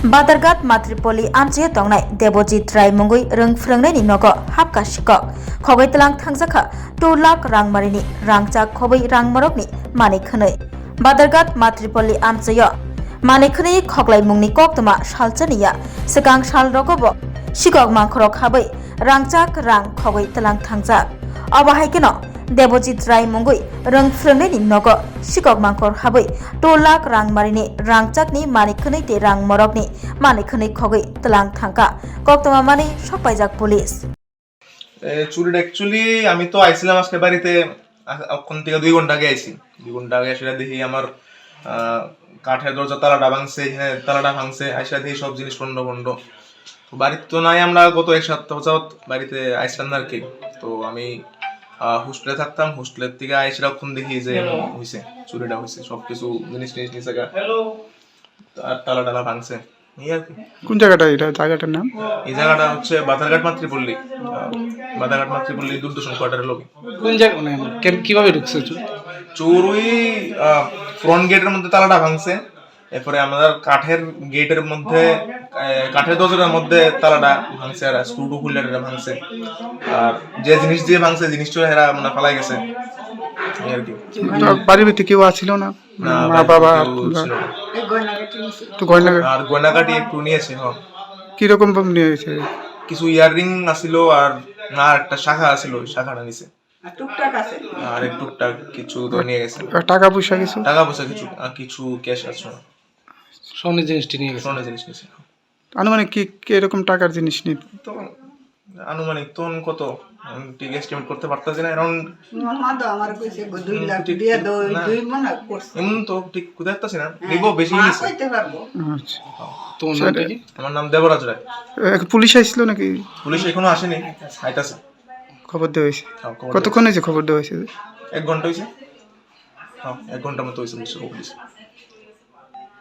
Badargat Matripoli Amche Tongnai Debojit Rai Mungui Rung Frungnai Nogo Hapka Shikok Khogoi Tlang Thangsaka 2 lakh rang marini rangchak khoboi rang morokni mani khwnai Badargat Matripoli Amcheyo mani khwnai khoglai mungni koktoma salchaniya sikang sal rogobo Shikok mangkhorok khabai rangchak rang khogoi tlang thangjak Abahaikeno Debojit Rai Mungui Rung Frungnai Nogo Shikok mangkhor habai 2 lakh rang marini rangchakni mani khwnai te rang morokni mani khwnai khogoi tlang thangka koktoma mani sokpaijak police চুরিটা actually আমি তো আইছিলাম আজকে বাড়িতে ওখান থেকে 2 ঘন্টা আগে আইছি 2 ঘন্টা আগে সেটা দেখি আমার কাঠের দরজা তালাটা ভাঙছে এখানে তালাটা ভাঙছে আইসা দেখি সব জিনিস বন্ধ তো বাড়িতে তো নাই আমরা গত এক সপ্তাহ যাবত বাড়িতে আইছিলাম না আর কি তো আমি হোস্টেলে থাকতাম হোস্টেলের থেকে আইসা ওখান দেখি যে হইছে চুরিটা হইছে সবকিছু জিনিস নিচে আর তালা ভাঙছে কোন জায়গাটা এটা জায়গাটার নাম এই জায়গাটা হচ্ছে বাদারঘাট মাতৃপল্লী দূরদর্শন কোয়ার্টারের লবি কোন জায়গা মানে কিভাবে ঢুকছে চোর ওই ফ্রন্ট গেটের মধ্যে তালাটা ভাঙছে এরপরে আমাদের কাঠের গেটের মধ্যে কাঠের দরজার মধ্যে তালাটা ভাঙছে আর স্ক্রু খুলে ভাঙছে আর যে জিনিস দিয়ে ভাঙছে জিনিসটা এরা মানে পালাই গেছে আর কি বাড়ির ভিতরে কেউ আছিল না মা বাবা তো গয়নাগাটি একটু নিয়েছে কিরকম নিয়েছে কিছু ইয়াররিং আছিল আর না একটা শাখা আছিল শাখাটা নিছে আর টুকটাক কিছু তো নিয়ে গেছে টাকা পয়সা কিছু কিছু ক্যাশ আছে স্বর্ণের জিনিসটি নিয়ে গেছে নিছে আনুমানিক কি এরকম টাকার জিনিস নিয়ে তো আনুমানিক তো কত ঠিক এস্টিমেট করতে পারতাছি না अराउंड আমার কইছে 2 লাখ দিয়ে 2 মনে করছে এমন তো ঠিক বুঝাইতাছি না নিবো বেশি নিছে কইতে পারবো আচ্ছা তো নাম কি আমার নাম দেবরাজ রায় পুলিশ আইছিল নাকি পুলিশ এখনো আসেনি আইতাছে খবর দেওয়া হয়েছে কতক্ষণ হয়েছে খবর দেওয়া হয়েছে 1 ঘন্টা হয়েছে 1 ঘন্টা মতো হয়েছে পুলিশ